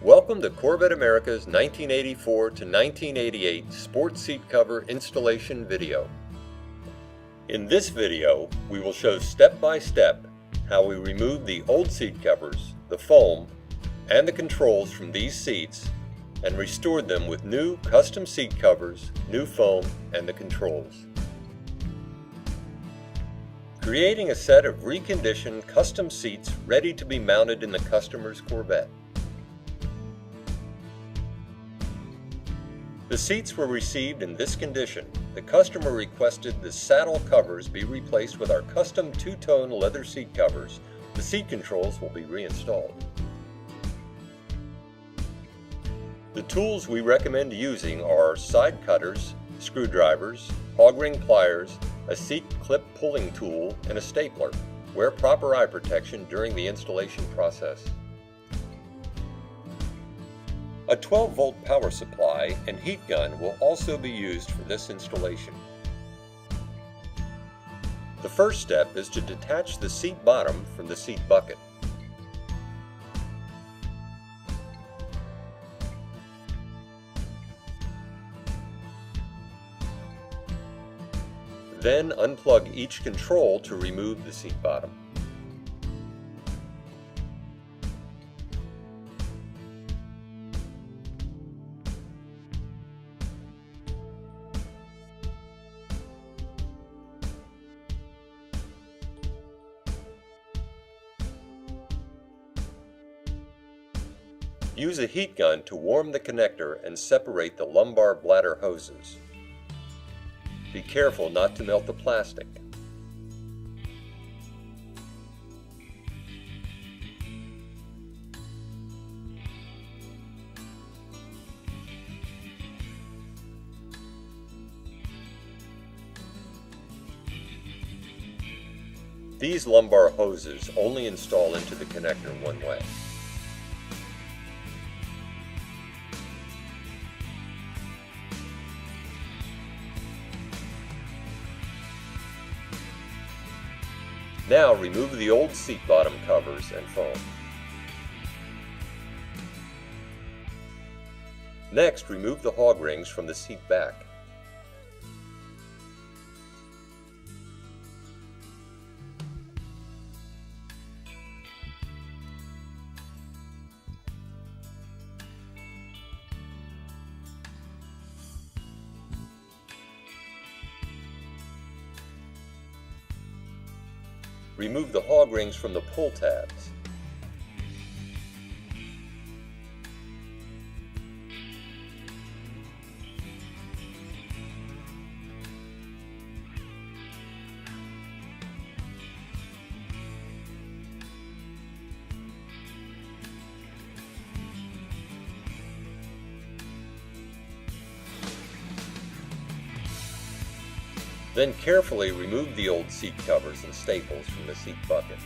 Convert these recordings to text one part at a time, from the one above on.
Welcome to Corvette America's 1984 to 1988 sports seat cover installation video. In this video, we will show step by step how we remove the old seat covers, the foam, and the controls from these seats and restored them with new custom seat covers, new foam, and the controls. Creating a set of reconditioned custom seats ready to be mounted in the customer's Corvette. The seats were received in this condition. The customer requested the saddle covers be replaced with our custom two-tone leather seat covers. The seat controls will be reinstalled. The tools we recommend using are side cutters, screwdrivers, hog ring pliers, a seat clip pulling tool, and a stapler. Wear proper eye protection during the installation process. A 12-volt power supply and heat gun will also be used for this installation. The first step is to detach the seat bottom from the seat bucket. Then unplug each control to remove the seat bottom. Use a heat gun to warm the connector and separate the lumbar bladder hoses. Be careful not to melt the plastic. These lumbar hoses only install into the connector one way. Now remove the old seat bottom covers and foam. Next, remove the hog rings from the seat back. Remove the hog rings from the pull tabs. Then carefully remove the old seat covers and staples from the seat bucket.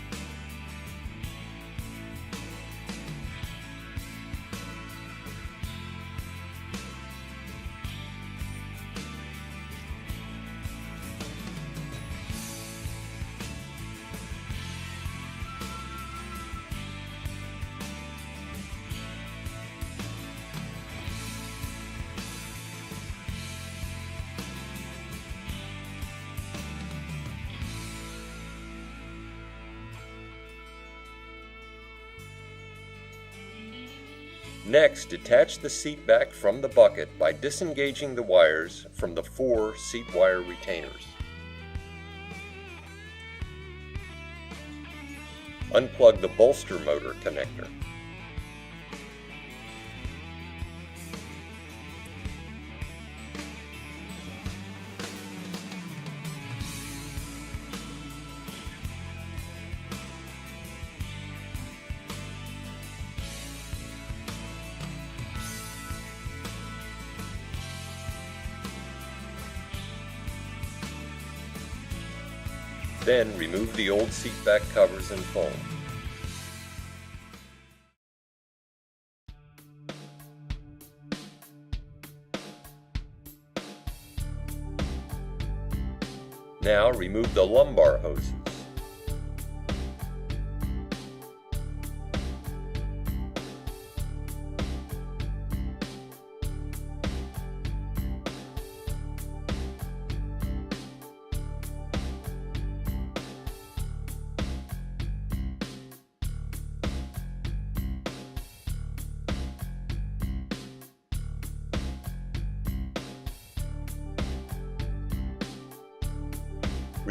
Next, detach the seat back from the bucket by disengaging the wires from the 4 seat wire retainers. Unplug the bolster motor connector. Then remove the old seat back covers and foam. Now remove the lumbar hoses.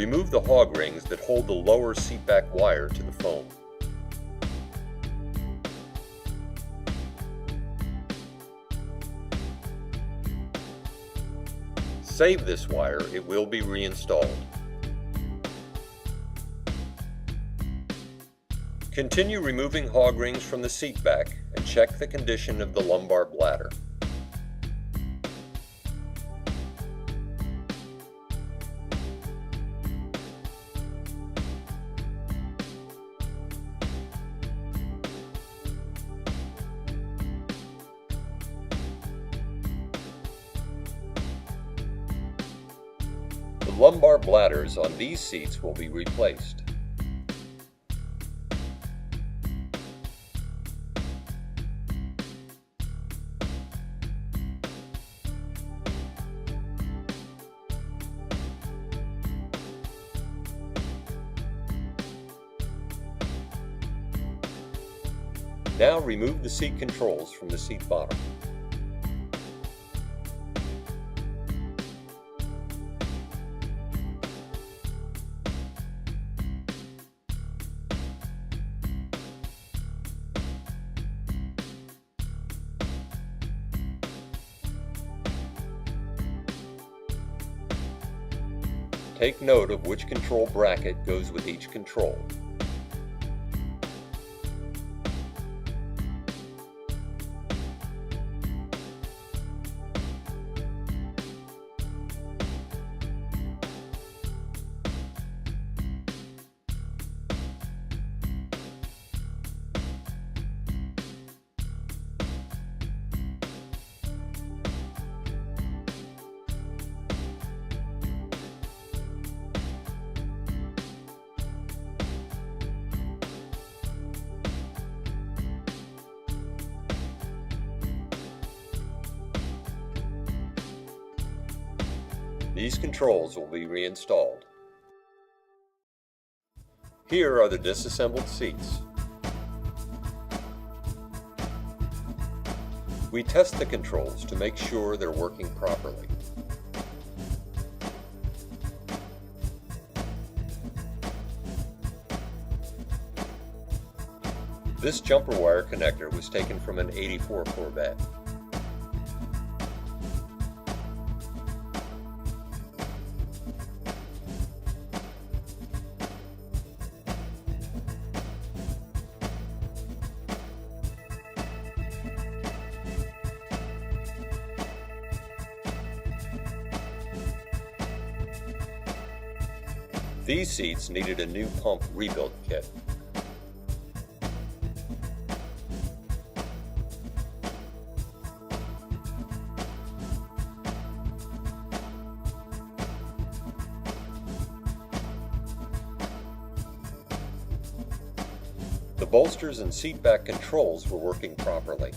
Remove the hog rings that hold the lower seatback wire to the foam. Save this wire, it will be reinstalled. Continue removing hog rings from the seat back and check the condition of the lumbar bladder. The lumbar bladders on these seats will be replaced. Now remove the seat controls from the seat bottom. Take note of which control bracket goes with each control. These controls will be reinstalled. Here are the disassembled seats. We test the controls to make sure they're working properly. This jumper wire connector was taken from an '84 Corvette. These seats needed a new pump rebuild kit. The bolsters and seatback controls were working properly.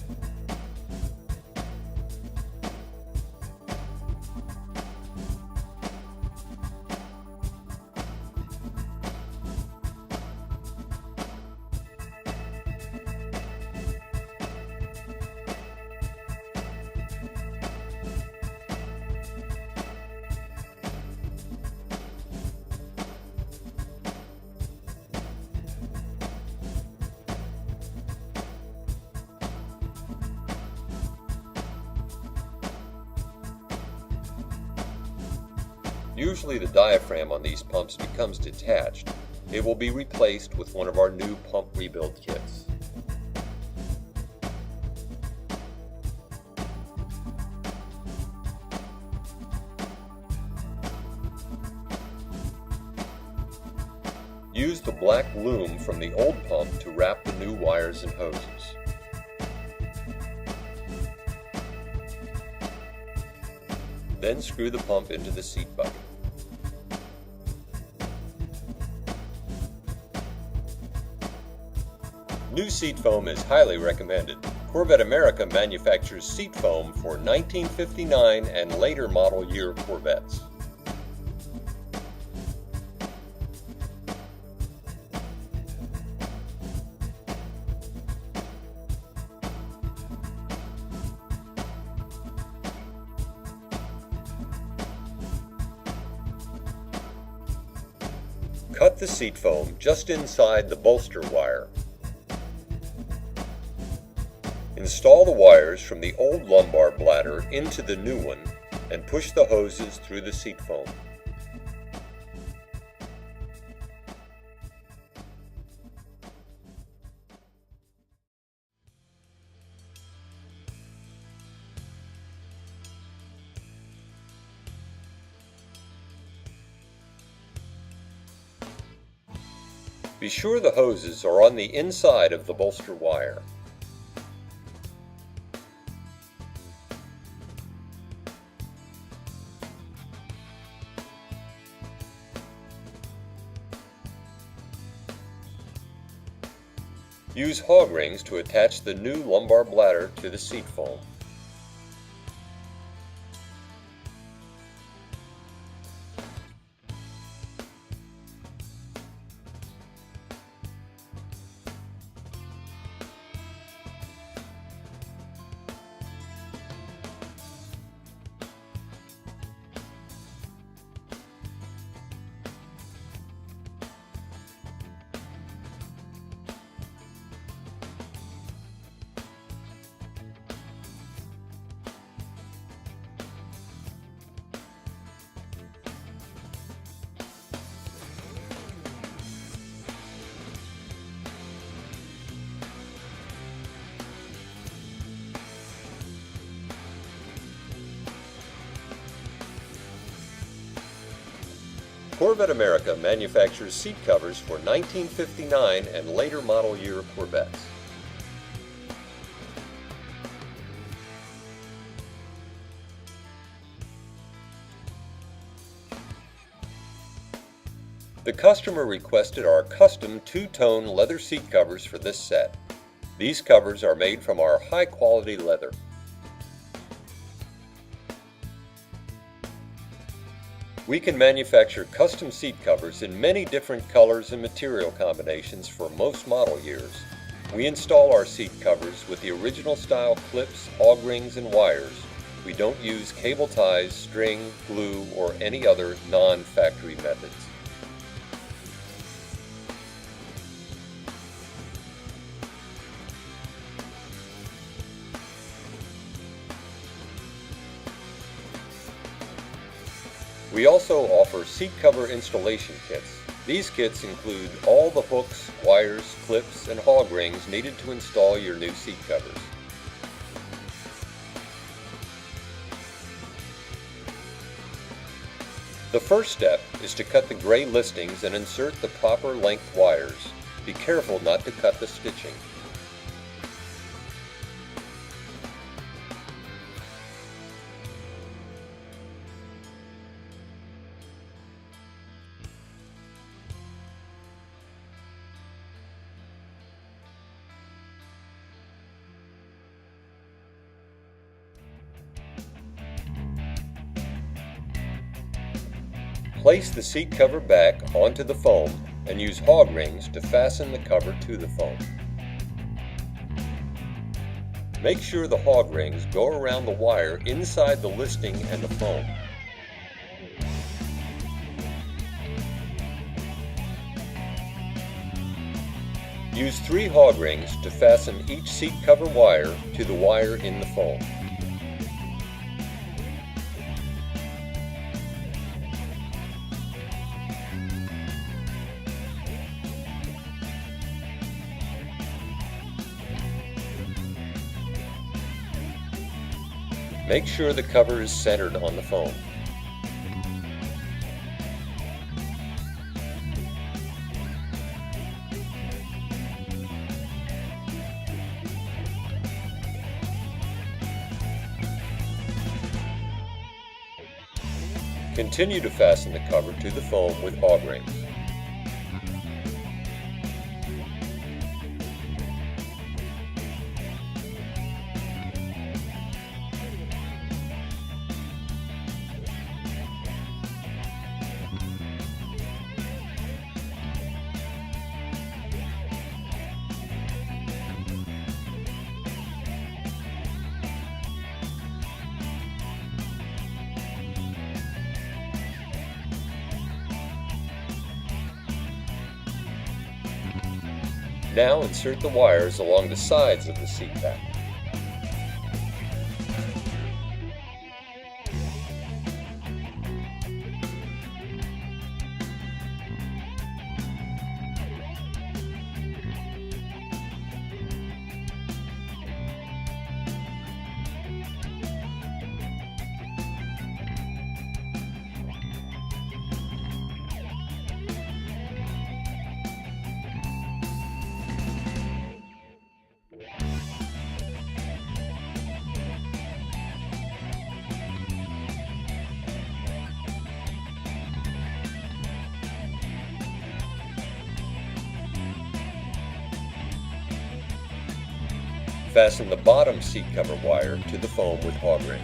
Usually the diaphragm on these pumps becomes detached. It will be replaced with one of our new pump rebuild kits. Use the black loom from the old pump to wrap the new wires and hoses. Then screw the pump into the seat bucket. New seat foam is highly recommended. Corvette America manufactures seat foam for 1959 and later model year Corvettes. Cut the seat foam just inside the bolster wire. Install the wires from the old lumbar bladder into the new one and push the hoses through the seat foam. Be sure the hoses are on the inside of the bolster wire. Use hog rings to attach the new lumbar bladder to the seat foam. Corvette America manufactures seat covers for 1959 and later model year Corvettes. The customer requested our custom two-tone leather seat covers for this set. These covers are made from our high-quality leather. We can manufacture custom seat covers in many different colors and material combinations for most model years. We install our seat covers with the original style clips, hog rings, and wires. We don't use cable ties, string, glue, or any other non-factory methods. We also offer seat cover installation kits. These kits include all the hooks, wires, clips, and hog rings needed to install your new seat covers. The first step is to cut the gray listings and insert the proper length wires. Be careful not to cut the stitching. Place the seat cover back onto the foam and use hog rings to fasten the cover to the foam. Make sure the hog rings go around the wire inside the listing and the foam. Use 3 hog rings to fasten each seat cover wire to the wire in the foam. Make sure the cover is centered on the foam. Continue to fasten the cover to the foam with hog rings. Now insert the wires along the sides of the seat back. Fasten the bottom seat cover wire to the foam with hog rings.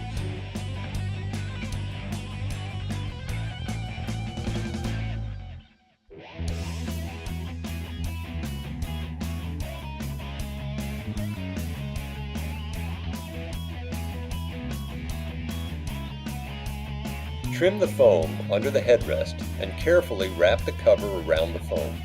Trim the foam under the headrest and carefully wrap the cover around the foam.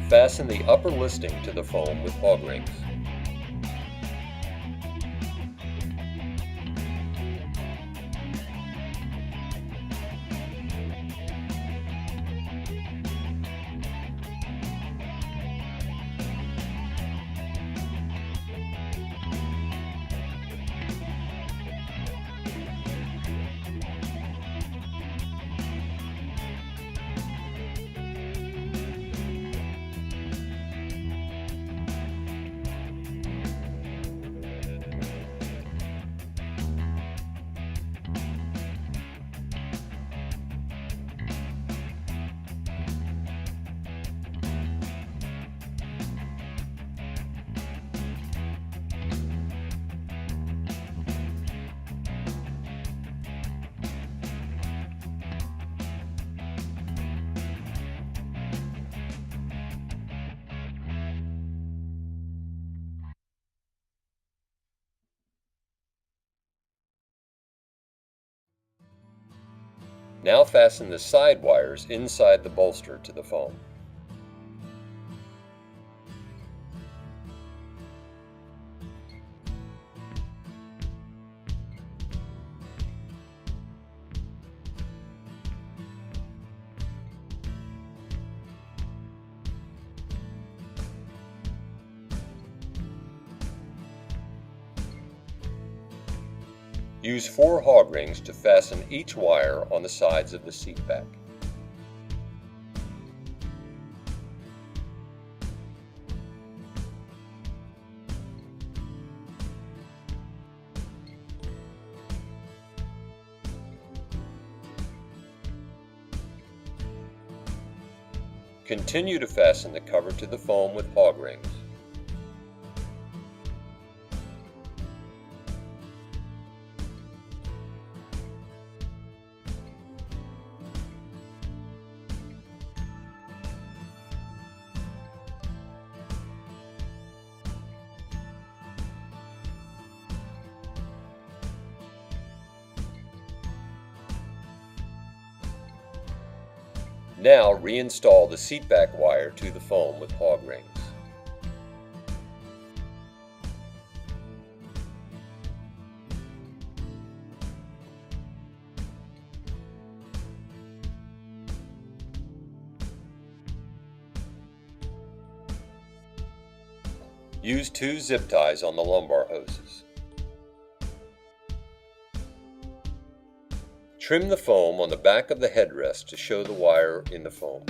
Fasten the upper listing to the foam with hog rings. Now fasten the side wires inside the bolster to the foam. Use 4 hog rings to fasten each wire on the sides of the seat back. Continue to fasten the cover to the foam with hog rings. Now reinstall the seat back wire to the foam with hog rings. Use 2 zip ties on the lumbar hoses. Trim the foam on the back of the headrest to show the wire in the foam.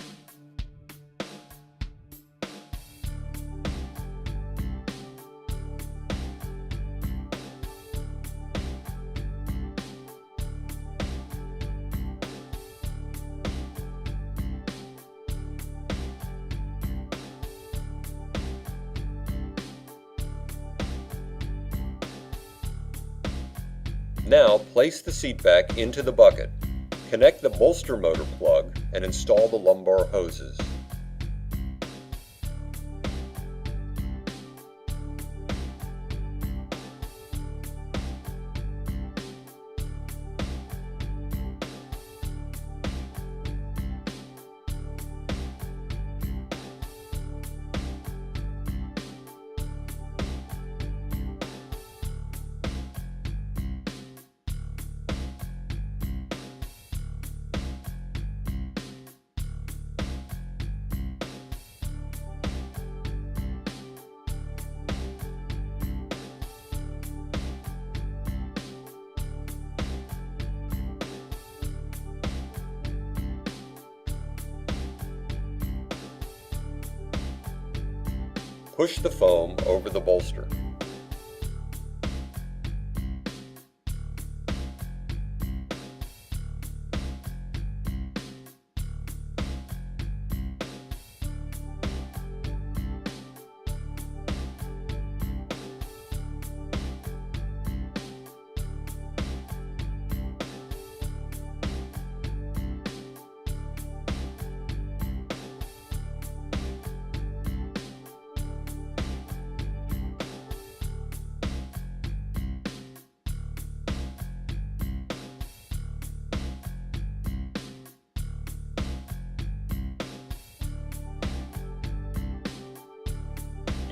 Now place the seat back into the bucket. Connect the bolster motor plug and install the lumbar hoses. Push the foam over the bolster.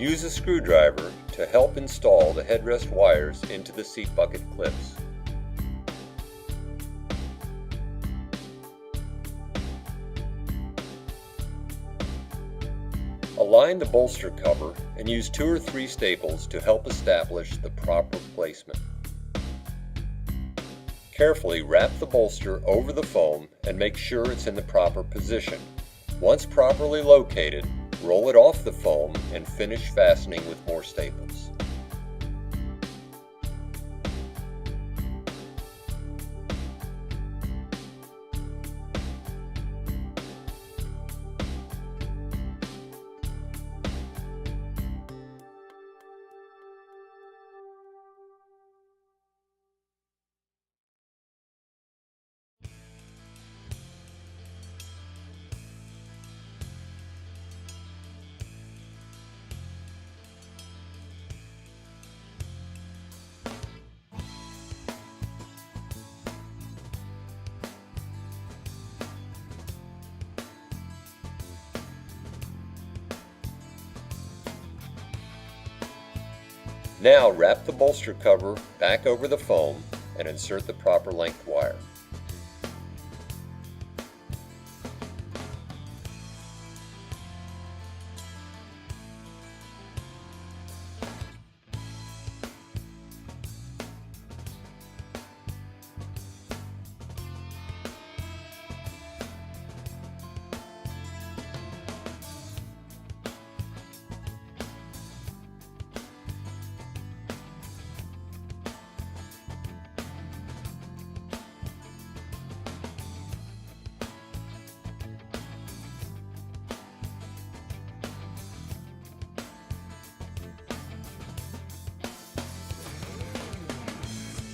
Use a screwdriver to help install the headrest wires into the seat bucket clips. Align the bolster cover and use 2 or 3 staples to help establish the proper placement. Carefully wrap the bolster over the foam and make sure it's in the proper position. Once properly located, roll it off the foam and finish fastening with more staples. Now wrap the bolster cover back over the foam and insert the proper length wire.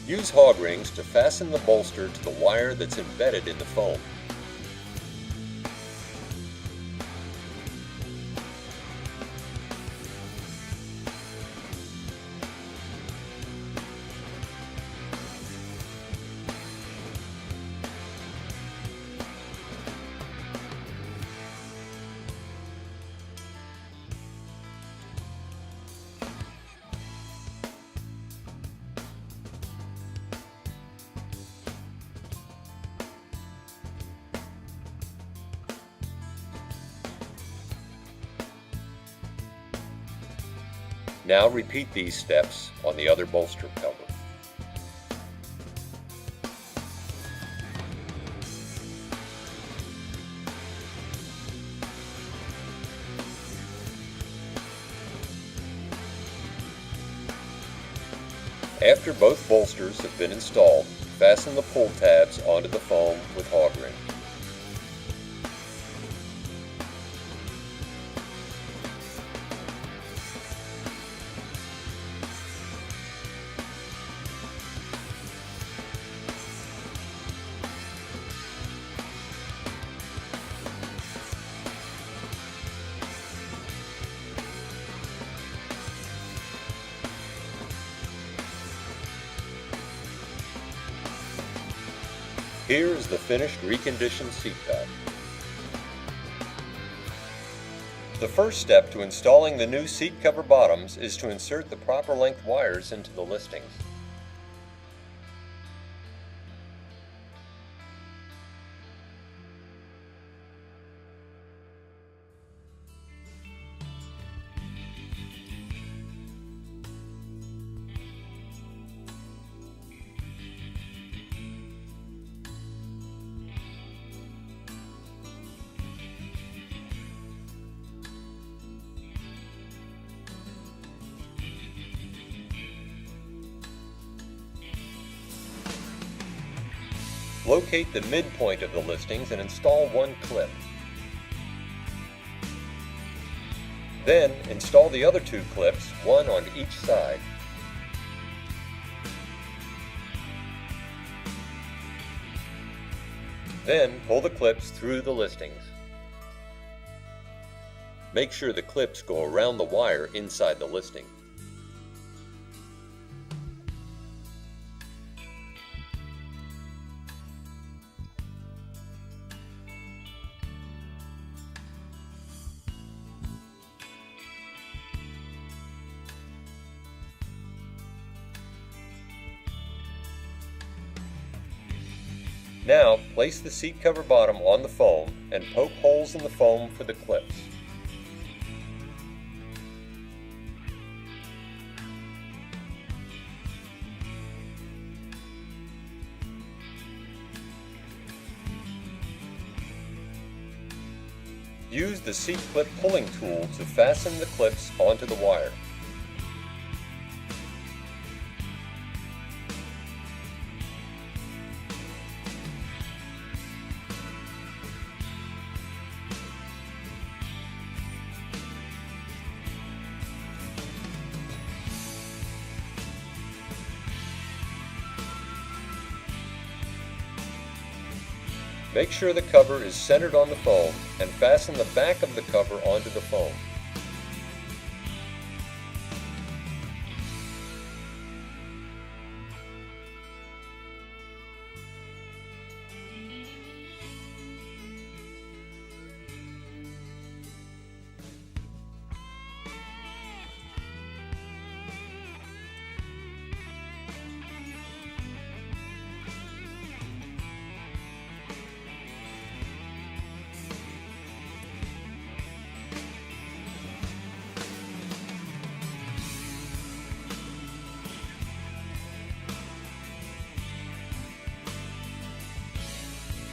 Use hog rings to fasten the bolster to the wire that's embedded in the foam. Now repeat these steps on the other bolster cover. After both bolsters have been installed, fasten the pull tabs onto the foam with hog ring. Here is the finished reconditioned seat pack. The first step to installing the new seat cover bottoms is to insert the proper length wires into the listings. Locate the midpoint of the listings and install one clip. Then install the other two clips, one on each side. Then pull the clips through the listings. Make sure the clips go around the wire inside the listing. Now, place the seat cover bottom on the foam and poke holes in the foam for the clips. Use the seat clip pulling tool to fasten the clips onto the wire. Make sure the cover is centered on the foam and fasten the back of the cover onto the foam.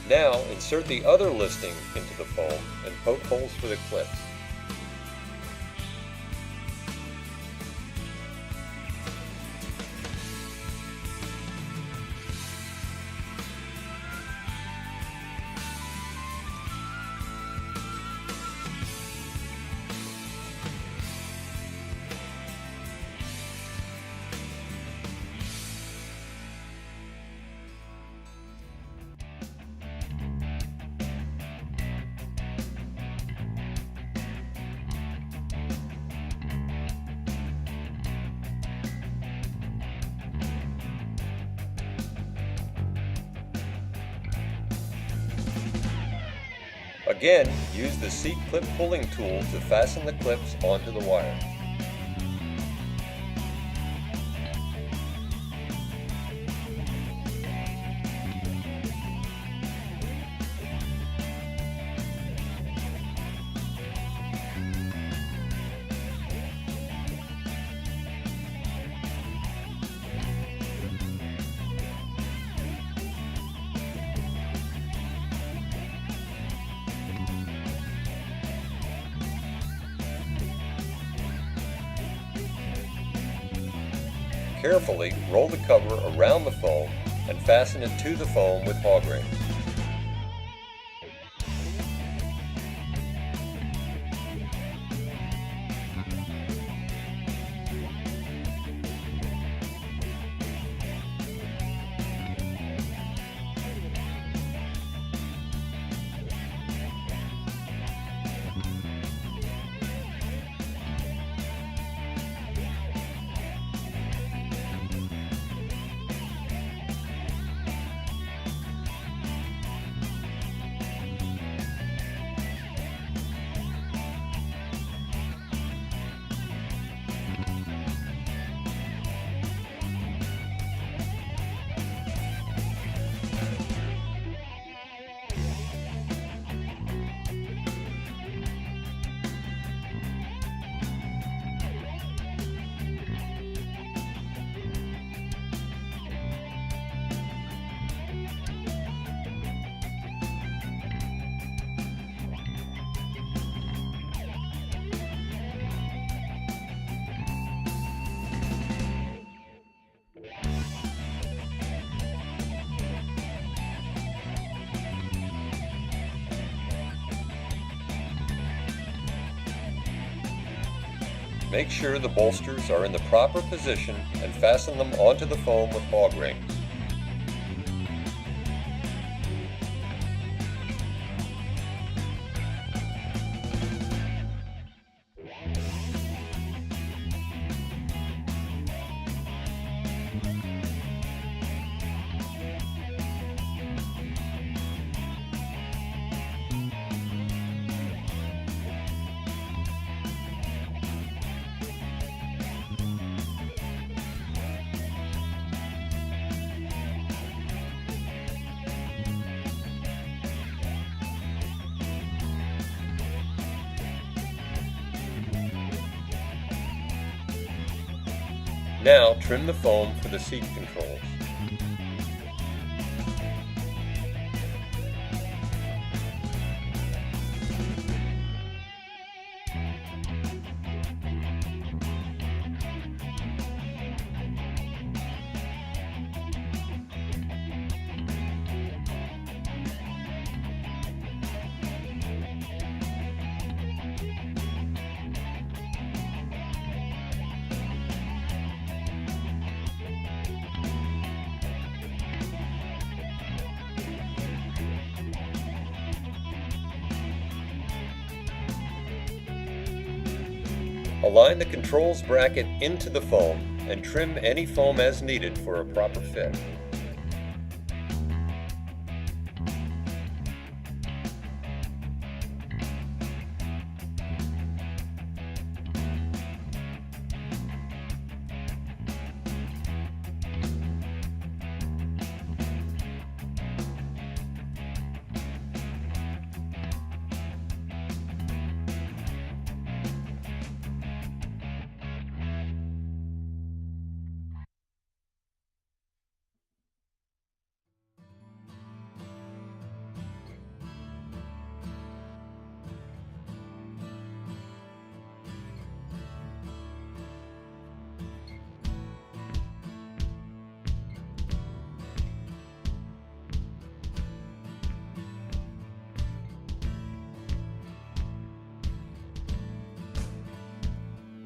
Now insert the other listing into the foam and poke holes for the clips. Again, use the seat clip pulling tool to fasten the clips onto the wire. Carefully roll the cover around the foam and fasten it to the foam with hog rings. Make sure the bolsters are in the proper position and fasten them onto the foam with hog rings. Now trim the foam for the seat controls. Align the controls bracket into the foam and trim any foam as needed for a proper fit.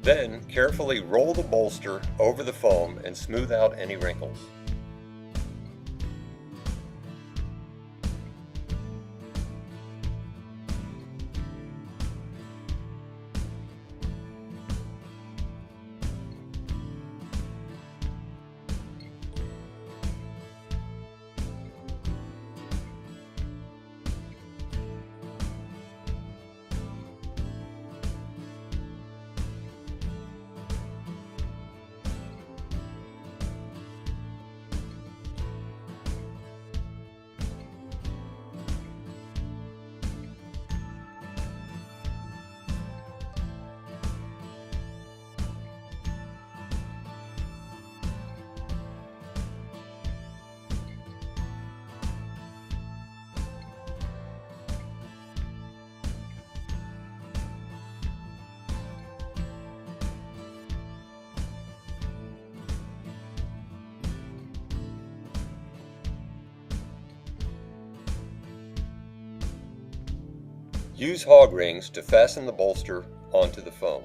Then, carefully roll the bolster over the foam and smooth out any wrinkles. Use hog rings to fasten the bolster onto the foam.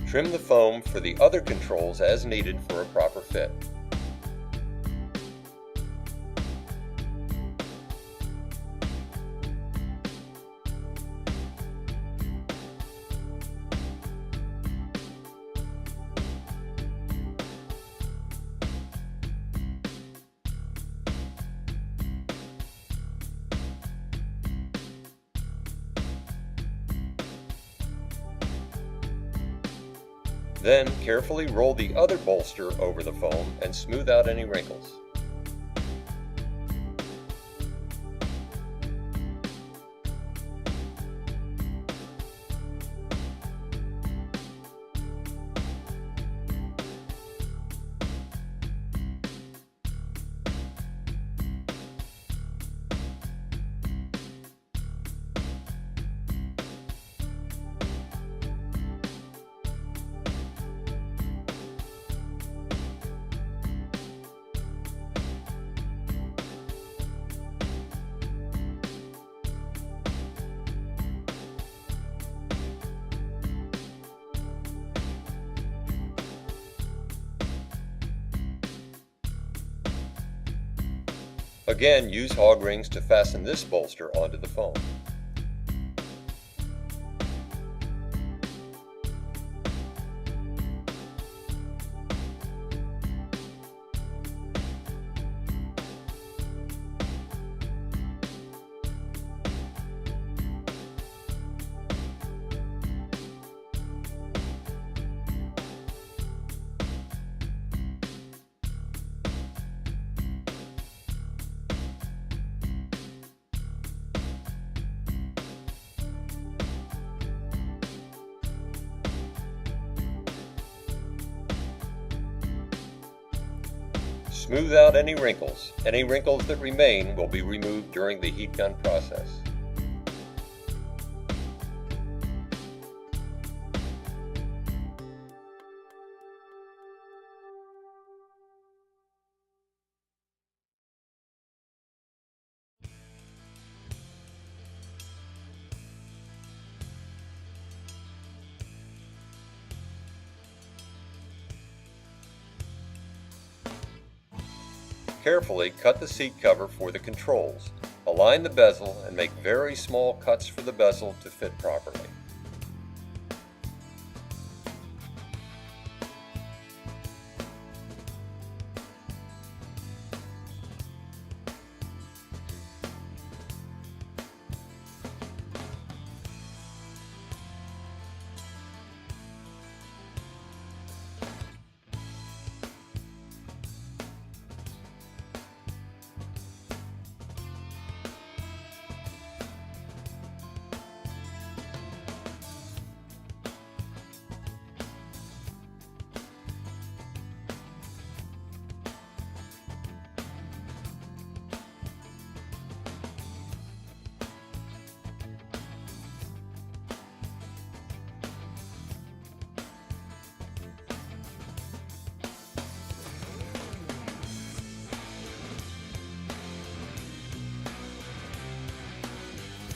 Trim the foam for the other controls as needed for a proper fit. Then carefully roll the other bolster over the foam and smooth out any wrinkles. Again, use hog rings to fasten this bolster onto the foam. Smooth out any wrinkles. Any wrinkles that remain will be removed during the heat gun process. Carefully cut the seat cover for the controls. Align the bezel and make very small cuts for the bezel to fit properly.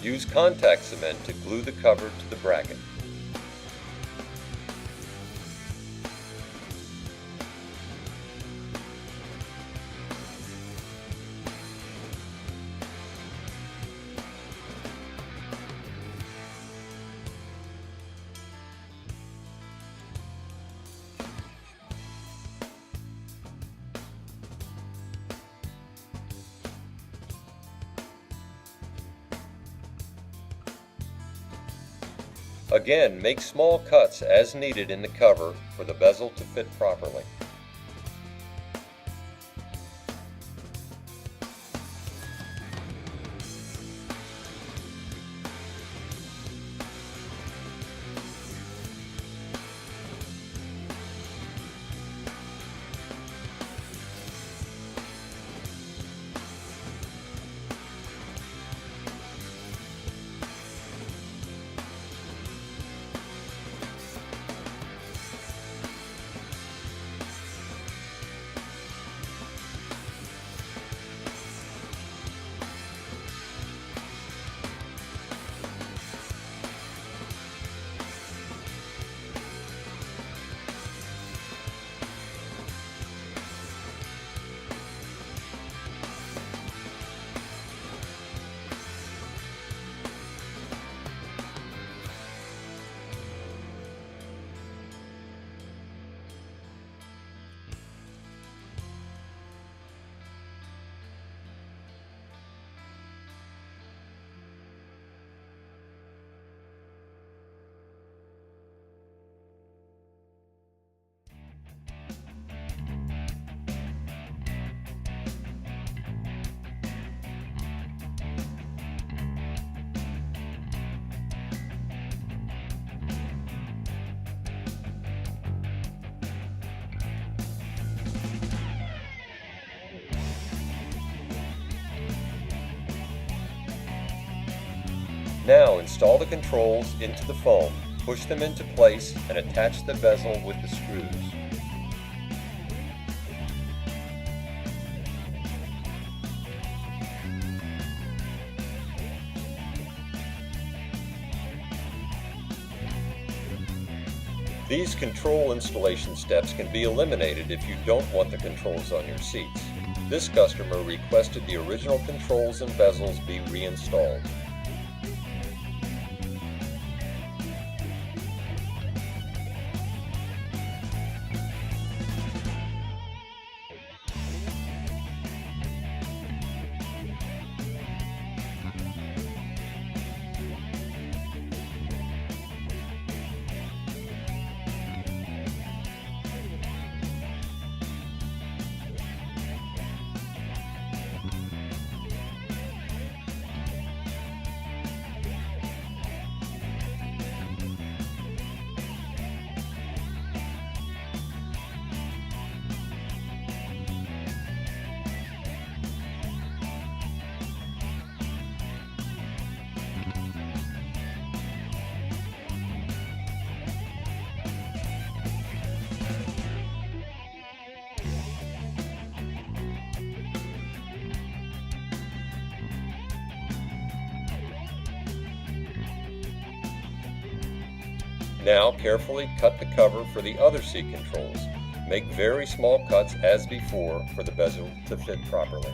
Use contact cement to glue the cover to the bracket. Again, make small cuts as needed in the cover for the bezel to fit properly. Now install the controls into the foam, push them into place, and attach the bezel with the screws. These control installation steps can be eliminated if you don't want the controls on your seats. This customer requested the original controls and bezels be reinstalled. Now carefully cut the cover for the other seat controls. Make very small cuts as before for the bezel to fit properly.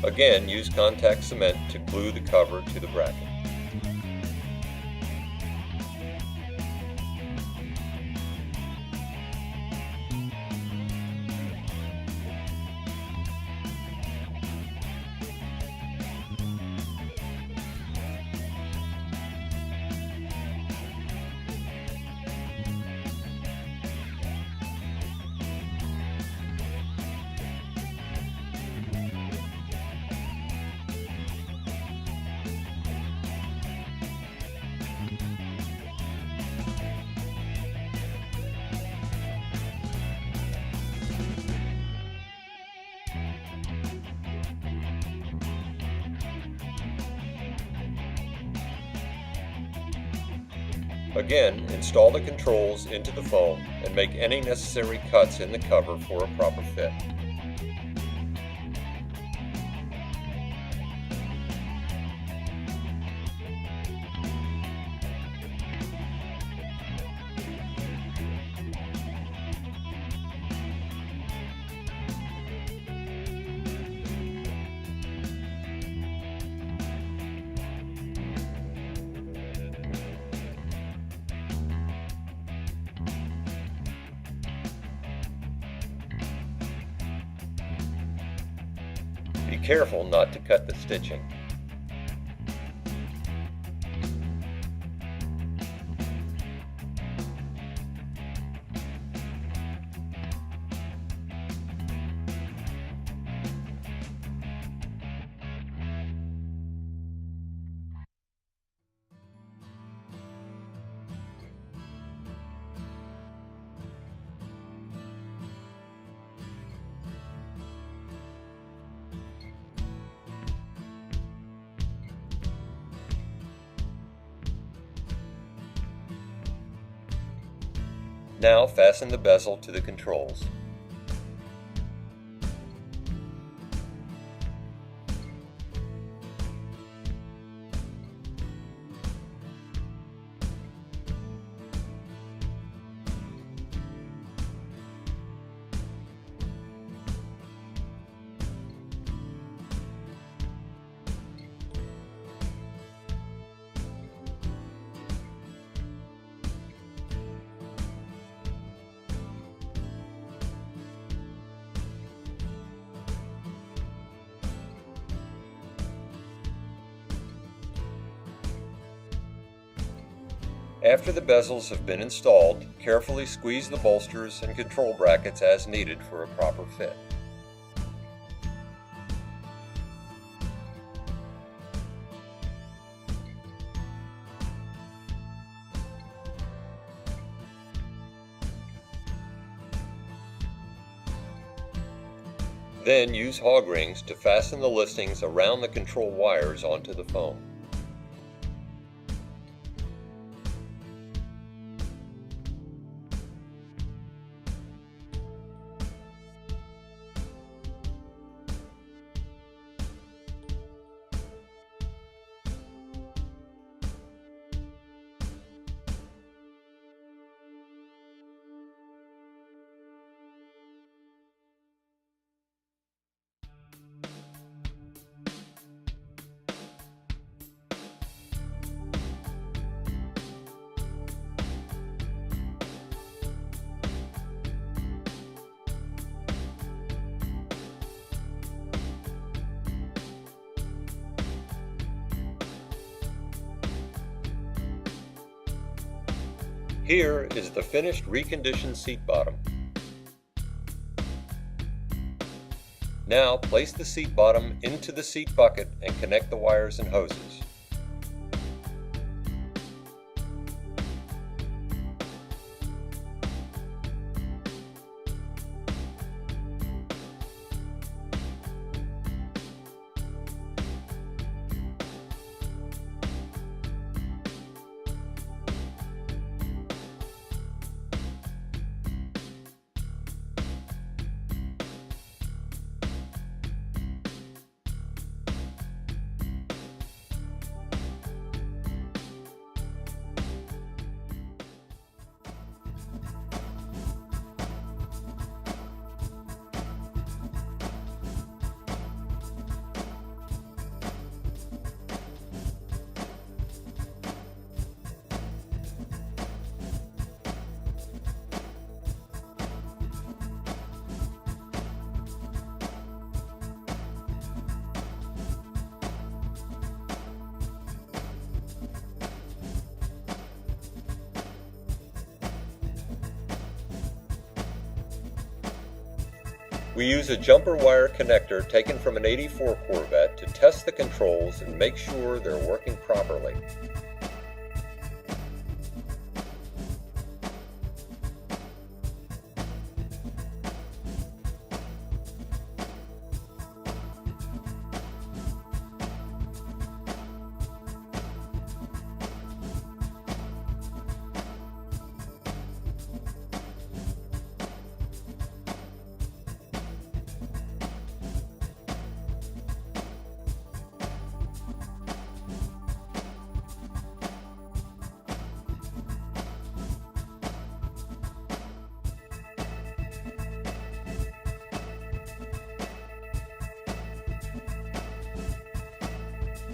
Again, use contact cement to glue the cover to the bracket. Again, install the controls into the foam and make any necessary cuts in the cover for a proper fit. Be careful not to cut the stitching. Now fasten the bezel to the controls. After the bezels have been installed, carefully squeeze the bolsters and control brackets as needed for a proper fit. Then use hog rings to fasten the listings around the control wires onto the foam. Here is the finished reconditioned seat bottom. Now place the seat bottom into the seat bucket and connect the wires and hoses. We use a jumper wire connector taken from an '84 Corvette to test the controls and make sure they're working properly.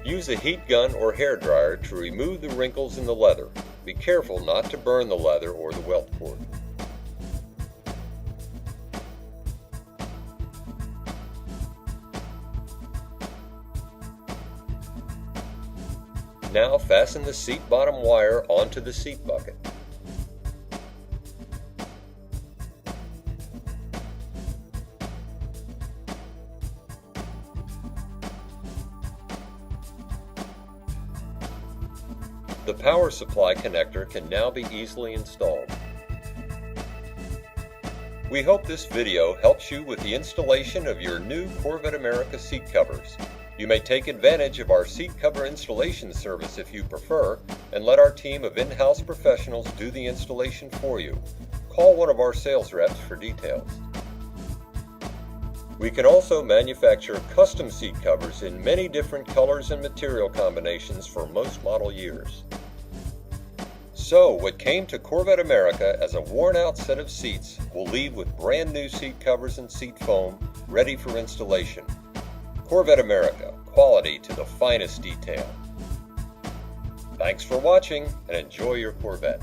Use a heat gun or hair dryer to remove the wrinkles in the leather. Be careful not to burn the leather or the welt cord. Now fasten the seat bottom wire onto the seat bucket. The power supply connector can now be easily installed. We hope this video helps you with the installation of your new Corvette America seat covers. You may take advantage of our seat cover installation service if you prefer, and let our team of in-house professionals do the installation for you. Call one of our sales reps for details. We can also manufacture custom seat covers in many different colors and material combinations for most model years. So, what came to Corvette America as a worn-out set of seats will leave with brand new seat covers and seat foam ready for installation. Corvette America, quality to the finest detail. Thanks for watching and enjoy your Corvette.